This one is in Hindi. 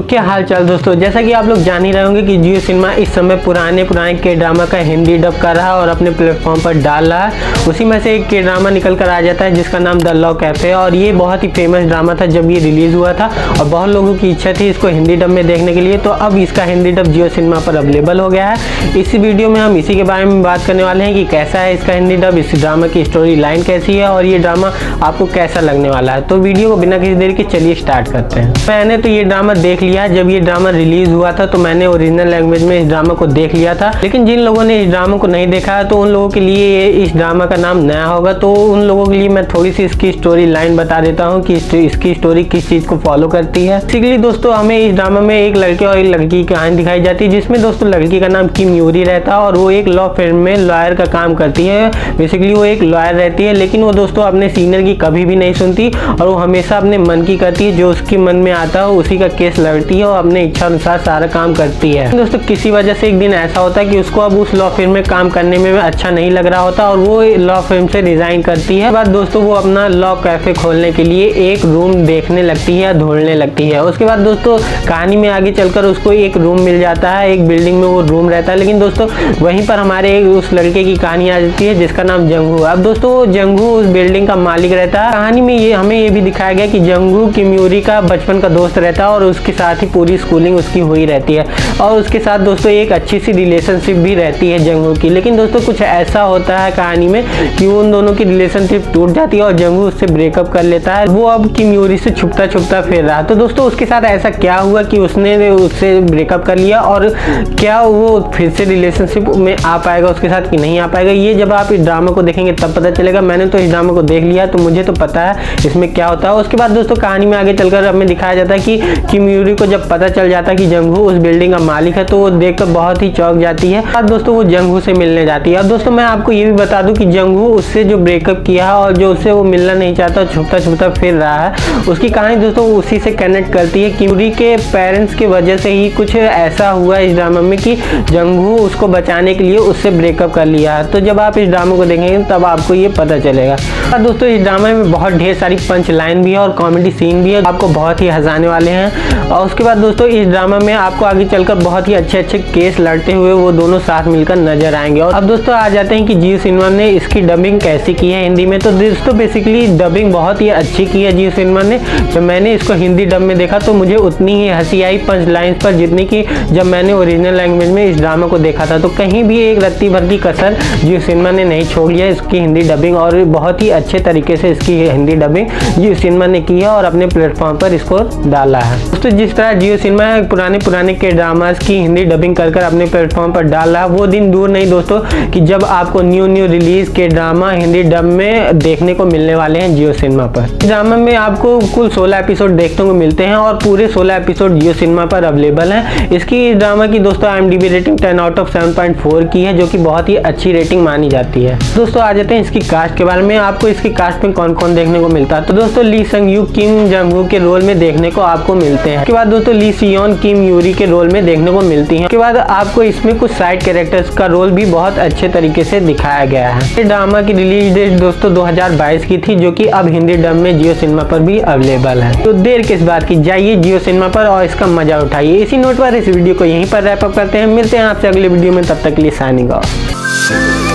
क्या हाल चाल दोस्तों, जैसा कि आप लोग जान ही रहे होंगे कि जियो सिनेमा इस समय पुराने के ड्रामा का हिंदी डब कर रहा है और अपने प्लेटफॉर्म पर डाल रहा है। उसी में से एक के ड्रामा निकल कर आ जाता है जिसका नाम द लव कैफे, और ये बहुत ही फेमस ड्रामा था जब ये रिलीज हुआ था और बहुत लोगों की इच्छा थी इसको हिंदी डब में देखने के लिए। तो अब इसका हिंदी डब जियो सिनेमा पर अवेलेबल हो गया है। इस वीडियो में हम इसी के बारे में बात करने वाले हैं कि कैसा है इसका हिंदी डब, इस ड्रामा की स्टोरी लाइन कैसी है और ये ड्रामा आपको कैसा लगने वाला है। तो वीडियो को बिना किसी देर के चलिए स्टार्ट करते हैं। मैंने तो ये ड्रामा देख लिया है। जब ये ड्रामा रिलीज हुआ था तो मैंने ओरिजिनल लैंग्वेज में इस ड्रामा को देख लिया था, लेकिन जिन लोगों ने इस ड्रामा को नहीं देखा है तो उन लोगों के लिए इस ड्रामा का नाम नया होगा। तो उन लोगों के लिए मैं थोड़ी सी इसकी स्टोरी लाइन बता देता हूँ कि इसकी स्टोरी किस चीज को फॉलो करती है। बेसिकली दोस्तों हमें इस ड्रामा में एक लड़के और एक लड़की की कहानी दिखाई जाती है, जिसमें दोस्तों लड़की का नाम किम यूरी रहता है और वो एक लॉ फर्म में लॉयर का काम करती है। बेसिकली वो एक लॉयर रहती है, लेकिन वो दोस्तों अपने सीनियर की कभी भी नहीं सुनती और वो हमेशा अपने मन की करती है, जो उसके मन में आता है उसी का केस लड़ती है और अपने इच्छा अनुसार सारा काम करती है। दोस्तों किसी वजह से एक दिन ऐसा होता है कि उसको अब उस लॉ फर्म में काम करने में अच्छा नहीं लग रहा होता और वो लॉ फर्म से रिजाइन करती है। बाद दोस्तों वो अपना लॉ कैफे खोलने के लिए एक रूम देखने लगती है, ढूंढने लगती है। उसके बाद दोस्तों कहानी में आगे चलकर उसको एक रूम मिल जाता है, एक बिल्डिंग में वो रूम रहता है। लेकिन दोस्तों वहीं पर हमारे उस लड़के की कहानी आ जाती है जिसका नाम जंगू। अब दोस्तों जंगू उस बिल्डिंग का मालिक रहता है। कहानी में ये हमें ये भी दिखाया गया कि जंगू किम यूरी का बचपन का दोस्त रहता है और उसके साथ ही पूरी स्कूलिंग उसकी हुई रहती है और उसके साथ दोस्तों एक अच्छी सी रिलेशनशिप भी रहती है जंगू की। लेकिन दोस्तों कुछ ऐसा होता है कहानी में कि उन दोनों की रिलेशनशिप टूट जाती है और जंगू उससे ब्रेकअप कर लेता है। वो अब किम यूरी से छुपता छुपता फिर रहा। तो दोस्तों उसके साथ ऐसा क्या हुआ कि उसने उससे ब्रेकअप कर लिया और क्या वो फिर से रिलेशनशिप में आ पाएगा उसके साथ कि नहीं आ पाएगा, ये जब आप इस ड्रामा को देखेंगे तब पता चलेगा। मैंने तो इस ड्रामा को देख लिया तो मुझे तो पता है इसमें क्या होता है। उसके बाद दोस्तों कहानी में आगे चलकर हमें दिखाया जाता है कि किम यूरी को जब पता चल जाता है कि जंगू उस बिल्डिंग का मालिक है तो वो देखकर बहुत ही चौंक जाती है। अब दोस्तों वो जंगू से मिलने जाती है। अब दोस्तों मैं आपको ये भी बता दूं कि जंगू उससे जो ब्रेकअप किया है और जो उससे वो मिलना नहीं चाहता, छुपता छुपता फिर रहा है, उसकी कहानी दोस्तों उसी से कनेक्ट करती है। यूरी के पेरेंट्स की वजह से ही कुछ ऐसा हुआ इस ड्रामा में कि जंगू उसको बचाने के लिए उससे ब्रेकअप कर लिया है। तो जब आप इस ड्रामा को देखेंगे तब आपको ये पता चलेगा। और दोस्तों इस ड्रामा में बहुत ढेर सारी पंच लाइन भी है और कॉमेडी सीन भी है, आपको बहुत ही हंसाने वाले हैं। और उसके बाद दोस्तों इस ड्रामा में आपको आगे चलकर बहुत ही अच्छे अच्छे केस लड़ते हुए वो दोनों साथ मिलकर नजर आएंगे। और अब दोस्तों आ जाते हैं कि जियो सिनेमा ने इसकी डबिंग कैसी की है हिंदी में। तो दोस्तों बेसिकली डबिंग बहुत ही अच्छी की है जियो सिनेमा ने। जब मैंने इसको हिंदी डब में देखा तो मुझे उतनी ही हंसी आई पंच लाइन्स पर जितनी कि जब मैंने ओरिजिनल लैंग्वेज में इस ड्रामा को देखा था। तो कहीं भी एक रत्ती भर की कसर जियो सिनेमा ने नहीं छोड़ लिया इसकी हिंदी डबिंग, और बहुत ही अच्छे तरीके से इसकी हिंदी डबिंग जियो सिनेमा ने की है और अपने प्लेटफॉर्म पर इसको डाला है। दोस्तों जिस तरह जियो सिनेमा पुराने के ड्रामास की हिंदी डबिंग कर अपने प्लेटफॉर्म पर डाल रहा है, वो दिन दूर नहीं दोस्तों कि जब आपको न्यू रिलीज के ड्रामा हिंदी डब में देखने को मिलने वाले हैं जियो सिनेमा पर। ड्रामा में आपको कुल 16 एपिसोड देखने को मिलते हैं और पूरे 16 एपिसोड जियो सिनेमा पर अवेलेबल हैं। इसकी ड्रामा की दोस्तों IMDb रेटिंग 10 आउट ऑफ 7.4 की है, जो कि बहुत ही अच्छी रेटिंग मानी जाती है। दोस्तों आ जाते हैं इसकी कास्ट के बारे में। आपको इसकी कास्ट में कौन कौन देखने को मिलता है। तो दोस्तों ली संग यू किम जंगू के रोल में देखने को आपको मिलते हैं। उसके बाद दोस्तों ली सियोन किम यूरी के रोल में देखने को मिलती है। उसके बाद आपको इसमें कुछ साइड कैरेक्टर्स का रोल भी बहुत अच्छे तरीके से दिखाया गया है। ये ड्रामा की रिलीज डेट दोस्तों 2022 की थी, जो कि अब हिंदी डब में जियो सिनेमा पर भी अवेलेबल है। तो देर किस बात की, जाइए जियो सिनेमा पर और इसका मजा उठाइए। इसी नोट पर इस वीडियो को यहीं पर रैप अप करते हैं। मिलते हैं आपसे अगले वीडियो में, तब तक के लिए साइनिंग ऑफ।